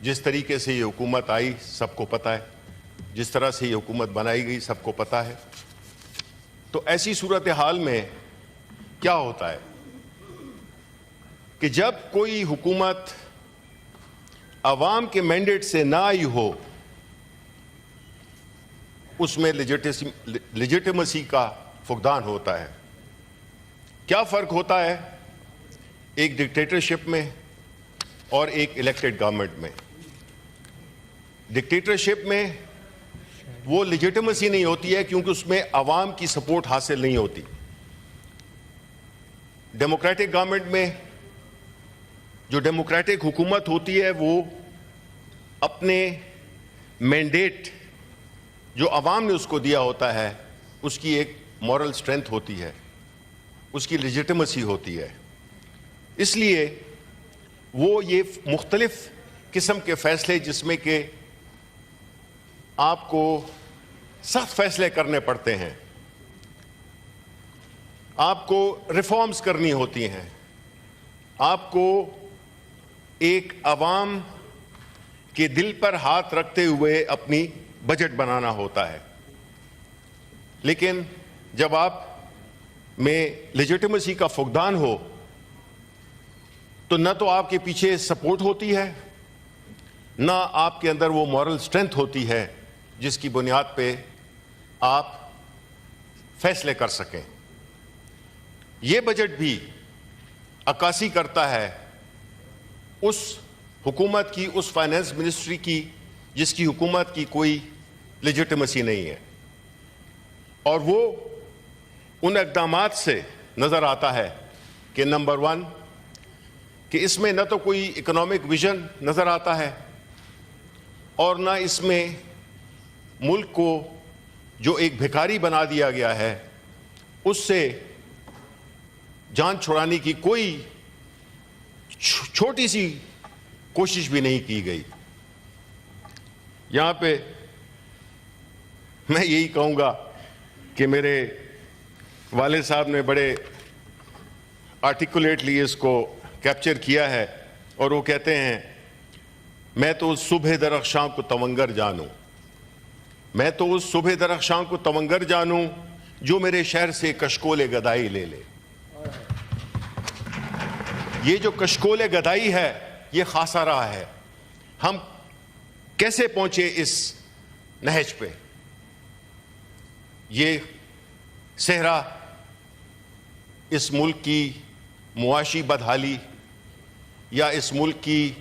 جس طریقے سے یہ حکومت آئی سب کو پتہ ہے، جس طرح سے یہ حکومت بنائی گئی سب کو پتہ ہے۔ تو ایسی صورتحال میں کیا ہوتا ہے کہ جب کوئی حکومت عوام کے مینڈیٹ سے نہ آئی ہو، اس میں لیجیٹیمسی کا فقدان ہوتا ہے۔ کیا فرق ہوتا ہے ایک ڈکٹیٹرشپ میں اور ایک الیکٹڈ گورنمنٹ میں؟ ڈکٹیٹرشپ میں وہ لیجیٹیمسی نہیں ہوتی ہے کیونکہ اس میں عوام کی سپورٹ حاصل نہیں ہوتی۔ ڈیموکریٹک گورنمنٹ میں جو ڈیموکریٹک حکومت ہوتی ہے وہ اپنے مینڈیٹ جو عوام نے اس کو دیا ہوتا ہے اس کی ایک مورل سٹرینتھ ہوتی ہے، اس کی لیجیٹیمسی ہوتی ہے۔ اس لیے وہ یہ مختلف قسم کے فیصلے جس میں کہ آپ کو سخت فیصلے کرنے پڑتے ہیں، آپ کو ریفارمز کرنی ہوتی ہیں، آپ کو ایک عوام کے دل پر ہاتھ رکھتے ہوئے اپنی بجٹ بنانا ہوتا ہے۔ لیکن جب آپ میں لیجیٹیمسی کا فقدان ہو تو نہ تو آپ کے پیچھے سپورٹ ہوتی ہے، نہ آپ کے اندر وہ مورل سٹرینتھ ہوتی ہے جس کی بنیاد پہ آپ فیصلے کر سکیں۔ یہ بجٹ بھی عکاسی کرتا ہے اس حکومت کی، اس فائنانس منسٹری کی جس کی حکومت کی کوئی لیجیٹیمسی نہیں ہے، اور وہ ان اقدامات سے نظر آتا ہے کہ نمبر 1 کہ اس میں نہ تو کوئی اکنامک ویژن نظر آتا ہے اور نہ اس میں ملک کو جو ایک بھکاری بنا دیا گیا ہے اس سے جان چھڑانے کی کوئی چھوٹی سی کوشش بھی نہیں کی گئی۔ یہاں پہ میں یہی کہوں گا کہ میرے والد صاحب نے بڑے آرٹیکولیٹلی اس کو کیپچر کیا ہے، اور وہ کہتے ہیں میں تو اس صبح درخشاں کو تونگر جانوں، میں تو اس صبح درخشاں کو تونگر جانوں جو میرے شہر سے کشکول گدائی لے لے۔ یہ جو کشکول گدائی ہے یہ خاصہ رہا ہے۔ ہم کیسے پہنچے اس نہج پہ؟ یہ صحرا اس ملک کی معاشی بدحالی یا اس ملک کی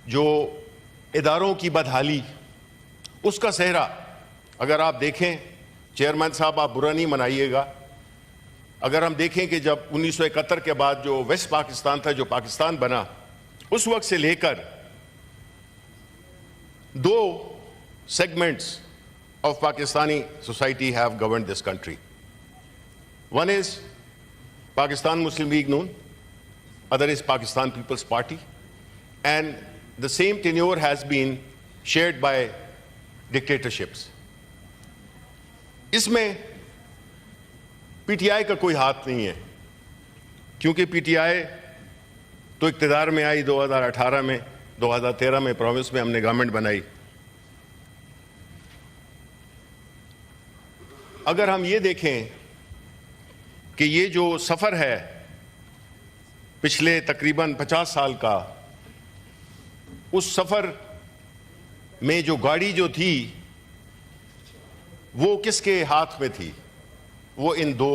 جو اداروں کی بدحالی، اس کا صحرا اگر آپ دیکھیں، چیئرمین صاحب آپ برا نہیں منائیے گا، اگر ہم دیکھیں کہ جب 1971 کے بعد جو ویسٹ پاکستان تھا، جو پاکستان بنا، اس وقت سے لے کر 2 segments of Pakistani society have governed this country. One is Pakistan Muslim League Noon, other is Pakistan People's Party, and the same tenure has been shared by dictatorships. اس میں پی ٹی آئی کا کوئی ہاتھ نہیں ہے، کیونکہ P T I تو اقتدار میں آئی 2018 میں، 2013 میں پروونس میں ہم نے گورنمنٹ بنائی۔ اگر ہم یہ دیکھیں کہ یہ جو سفر ہے پچھلے تقریباً 50 سال کا، اس سفر میں جو گاڑی جو تھی وہ کس کے ہاتھ میں تھی؟ وہ ان 2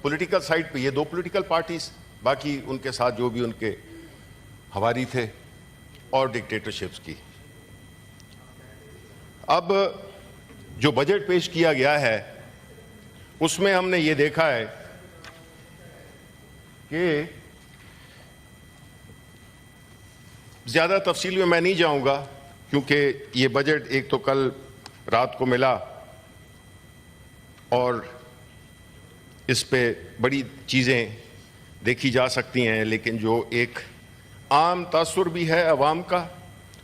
پولیٹیکل سائٹ پہ، یہ 2 پولیٹیکل پارٹیز، باقی ان کے ساتھ جو بھی ان کے ہواری تھے، اور ڈکٹیٹرشپس کی۔ اب جو بجٹ پیش کیا گیا ہے اس میں ہم نے یہ دیکھا ہے کہ زیادہ تفصیل میں نہیں جاؤں گا، کیونکہ یہ بجٹ ایک تو کل رات کو ملا اور اس پہ بڑی چیزیں دیکھی جا سکتی ہیں، لیکن جو ایک عام تاثر بھی ہے عوام کا،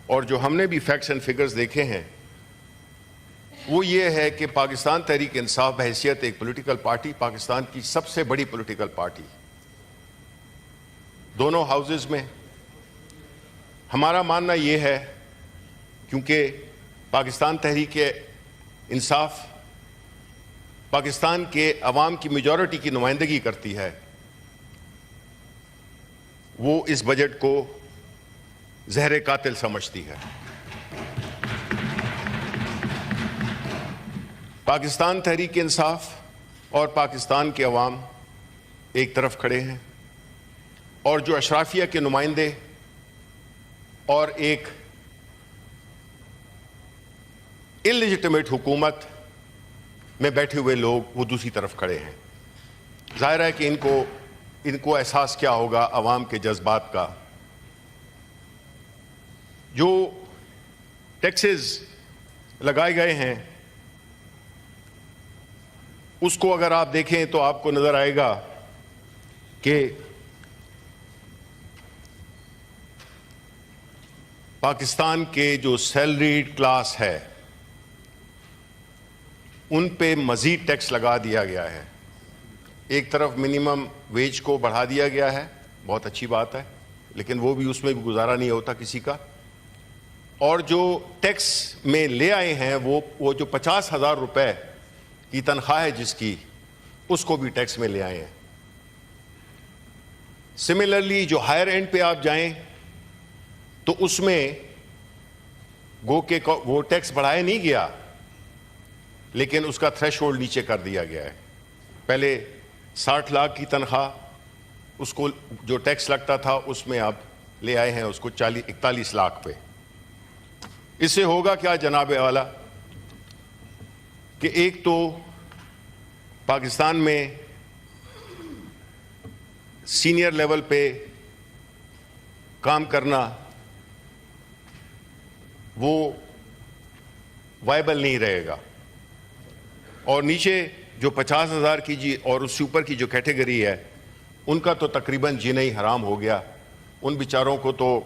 اور جو ہم نے بھی فیکٹس اینڈ فگرز دیکھے ہیں، وہ یہ ہے کہ پاکستان تحریک انصاف بحیثیت ایک پولیٹیکل پارٹی، پاکستان کی سب سے بڑی پولیٹیکل پارٹی، دونوں ہاؤسز میں ہمارا ماننا یہ ہے کیونکہ پاکستان تحریک انصاف پاکستان کے عوام کی میجورٹی کی نمائندگی کرتی ہے، وہ اس بجٹ کو زہر قاتل سمجھتی ہے۔ پاکستان تحریک انصاف اور پاکستان کے عوام ایک طرف کھڑے ہیں، اور جو اشرافیہ کے نمائندے اور ایک انلیجٹمیٹ حکومت میں بیٹھے ہوئے لوگ وہ دوسری طرف کھڑے ہیں۔ ظاہر ہے کہ ان کو احساس کیا ہوگا عوام کے جذبات کا۔ جو ٹیکسز لگائے گئے ہیں اس کو اگر آپ دیکھیں تو آپ کو نظر آئے گا کہ پاکستان کے جو سیلریڈ کلاس ہے ان پہ مزید ٹیکس لگا دیا گیا ہے۔ ایک طرف منیمم ویج کو بڑھا دیا گیا ہے، بہت اچھی بات ہے، لیکن وہ بھی اس میں بھی گزارا نہیں ہوتا کسی کا۔ اور جو ٹیکس میں لے آئے ہیں وہ جو 50,000 روپے کی تنخواہ ہے جس کی، اس کو بھی ٹیکس میں لے آئے ہیں۔ سملرلی جو ہائر اینڈ پہ آپ جائیں تو اس میں گو کہ وہ ٹیکس بڑھایا نہیں گیا، لیکن اس کا تھریش ہولڈ نیچے کر دیا گیا ہے۔ پہلے 60 لاکھ کی تنخواہ اس کو جو ٹیکس لگتا تھا اس میں آپ لے آئے ہیں اس کو 41 لاکھ پہ۔ اس سے ہوگا کیا جناب والا کہ ایک تو پاکستان میں سینئر لیول پہ کام کرنا وہ وائبل نہیں رہے گا، اور نیچے جو 50,000 کی جی اور اس سے اوپر کی جو کیٹیگری ہے ان کا تو تقریباً جینا ہی حرام ہو گیا۔ ان بیچاروں کو تو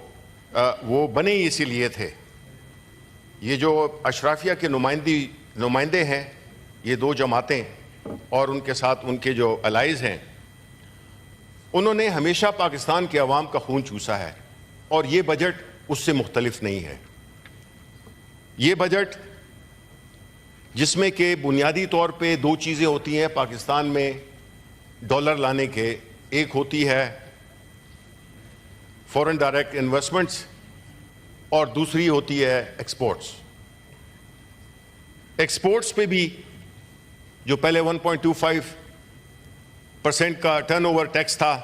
وہ بنے ہی اسی لیے تھے۔ یہ جو اشرافیہ کے نمائندے ہیں، یہ دو جماعتیں اور ان کے ساتھ ان کے جو الائز ہیں، انہوں نے ہمیشہ پاکستان کے عوام کا خون چوسا ہے، اور یہ بجٹ اس سے مختلف نہیں ہے۔ یہ بجٹ جس میں کہ بنیادی طور پہ دو چیزیں ہوتی ہیں پاکستان میں ڈالر لانے کے، ایک ہوتی ہے فورن ڈائریکٹ انویسٹمنٹس اور دوسری ہوتی ہے ایکسپورٹس۔ ایکسپورٹس پہ بھی جو پہلے 1.25% کا ٹرن اوور ٹیکس تھا،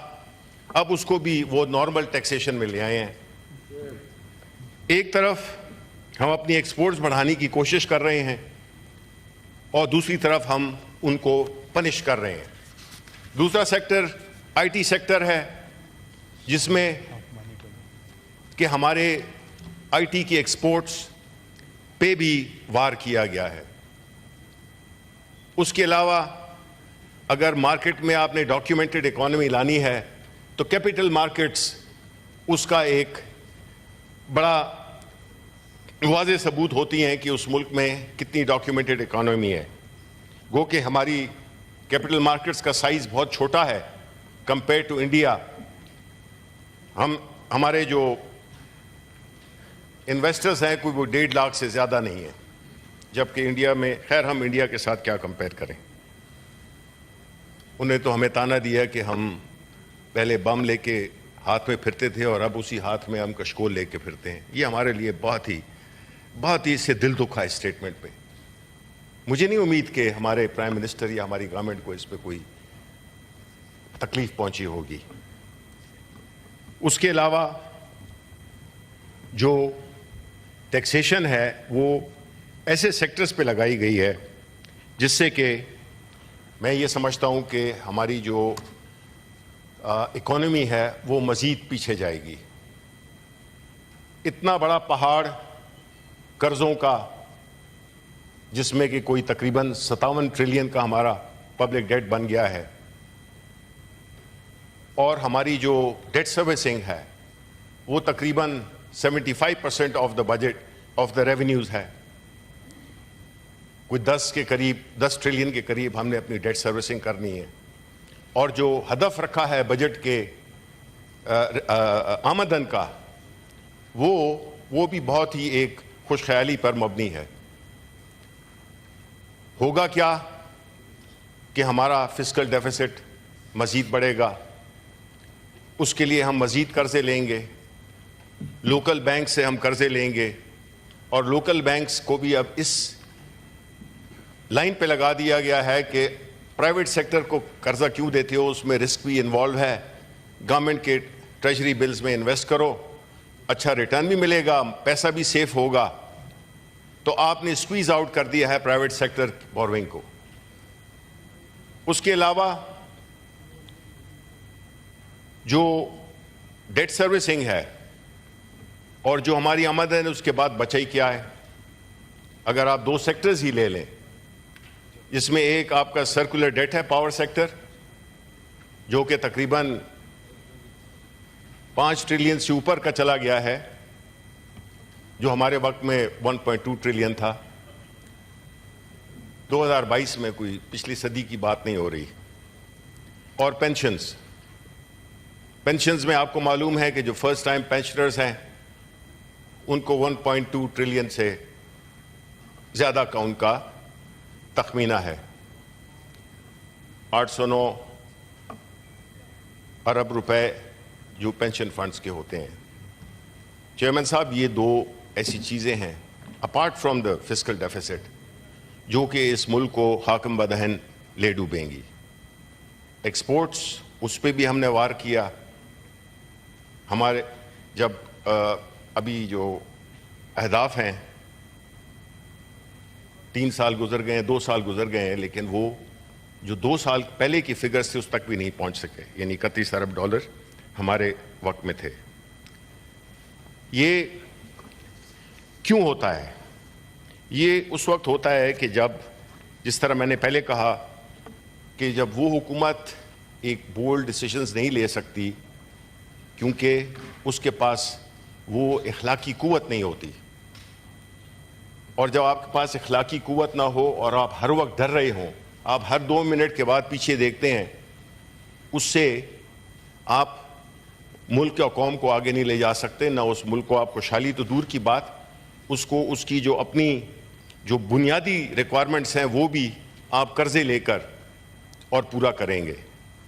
اب اس کو بھی وہ نارمل ٹیکسیشن میں لے آئے ہیں۔ ایک طرف ہم اپنی ایکسپورٹس بڑھانے کی کوشش کر رہے ہیں اور دوسری طرف ہم ان کو پنش کر رہے ہیں۔ دوسرا سیکٹر آئی ٹی سیکٹر ہے، جس میں کہ ہمارے آئی ٹی کی ایکسپورٹس پہ بھی وار کیا گیا ہے۔ اس کے علاوہ اگر مارکیٹ میں آپ نے ڈاکیومنٹڈ اکانومی لانی ہے تو کیپٹل مارکیٹس اس کا ایک بڑا واضح ثبوت ہوتی ہیں کہ اس ملک میں کتنی ڈاکیومنٹڈ اکانومی ہے۔ گو کہ ہماری کیپٹل مارکیٹس کا سائز بہت چھوٹا ہے کمپیئر ٹو انڈیا۔ ہمارے جو انویسٹرز ہیں کوئی وہ 1.5 لاکھ سے زیادہ نہیں ہے، جبکہ انڈیا میں، خیر ہم انڈیا کے ساتھ کیا کمپیئر کریں۔ انہیں تو ہمیں تانا دیا کہ ہم پہلے بم لے کے ہاتھ میں پھرتے تھے اور اب اسی ہاتھ میں ہم کشکول لے کے پھرتے ہیں۔ یہ ہمارے لیے بہت ہی اس سے دل دکھا ہے اسٹیٹمنٹ پہ۔ مجھے نہیں امید کہ ہمارے پرائم منسٹر یا ہماری گورنمنٹ کو اس پہ کوئی تکلیف پہنچی ہوگی۔ اس کے علاوہ جو ٹیکسیشن ہے وہ ایسے سیکٹرز پہ لگائی گئی ہے جس سے کہ میں یہ سمجھتا ہوں کہ ہماری جو اکانومی ہے وہ مزید پیچھے جائے گی۔ اتنا بڑا پہاڑ قرضوں کا، جس میں کہ کوئی تقریباً 57 ٹریلین کا ہمارا پبلک ڈیٹ بن گیا ہے، اور ہماری جو ڈیٹ سروسنگ ہے وہ تقریباً 75% of the budget of the revenues ہے۔ کوئی 10 ٹریلین کے قریب ہم نے اپنی ڈیٹ سروسنگ کرنی ہے، اور جو ہدف رکھا ہے بجٹ کے آمدن کا وہ بھی بہت ہی ایک خوش خیالی پر مبنی ہے. ہوگا کیا کہ ہمارا فسکل ڈیفیسٹ مزید بڑھے گا. اس کے لیے ہم مزید قرضے لیں گے, لوکل بینک سے ہم قرضے لیں گے, اور لوکل بینکس کو بھی اب اس لائن پہ لگا دیا گیا ہے کہ پرائیویٹ سیکٹر کو قرضہ کیوں دیتے ہو, اس میں رسک بھی انوالو ہے, گورنمنٹ کے ٹریجری بلز میں انویسٹ کرو, اچھا ریٹرن بھی ملے گا, پیسہ بھی سیف ہوگا. تو آپ نے اسکویز آؤٹ کر دیا ہے پرائیویٹ سیکٹر بوروئنگ کو. اس کے علاوہ جو ڈیٹ سروسنگ ہے اور جو ہماری آمدن ہے اس کے بعد بچا ہی کیا ہے. اگر آپ دو سیکٹرز ہی لے لیں, جس میں ایک آپ کا سرکولر ڈیٹ ہے پاور سیکٹر, جو کہ تقریباً 5 ٹریلین سے اوپر کا چلا گیا ہے, جو ہمارے وقت میں 1.2 ٹریلین تھا. 2022 میں کوئی پچھلی صدی کی بات نہیں ہو رہی. اور پینشنز میں آپ کو معلوم ہے کہ جو فرسٹ ٹائم پینشنرز ہیں ان کو 1.2 ٹریلین سے زیادہ کا ان کا تخمینہ ہے. 809 ارب روپے جو پینشن فنڈز کے ہوتے ہیں. چیئرمین صاحب, یہ دو ایسی چیزیں ہیں apart from the fiscal deficits جو کہ اس ملک کو حاکم بدہن لے ڈوبیں گی. ایکسپورٹس, اس پہ بھی ہم نے وار کیا. ہمارے جب ابھی جو اہداف ہیں 3 سال گزر گئے ہیں, 2 سال گزر گئے ہیں, لیکن وہ جو 2 سال پہلے کی فگرز تھے اس تک بھی نہیں پہنچ سکے, یعنی 31 ارب ڈالر ہمارے وقت میں تھے. یہ کیوں ہوتا ہے؟ یہ اس وقت ہوتا ہے کہ جب, جس طرح میں نے پہلے کہا کہ جب وہ حکومت ایک بولڈ ڈیسیژنز نہیں لے سکتی کیونکہ اس کے پاس وہ اخلاقی قوت نہیں ہوتی. اور جب آپ کے پاس اخلاقی قوت نہ ہو اور آپ ہر وقت ڈر رہے ہوں, آپ ہر 2 منٹ کے بعد پیچھے دیکھتے ہیں, اس سے آپ ملک اور قوم کو آگے نہیں لے جا سکتے. نہ اس ملک کو آپ خوشحالی تو دور کی بات, اس کو اس کی جو اپنی جو بنیادی ریکوائرمنٹس ہیں وہ بھی آپ قرضے لے کر اور پورا کریں گے.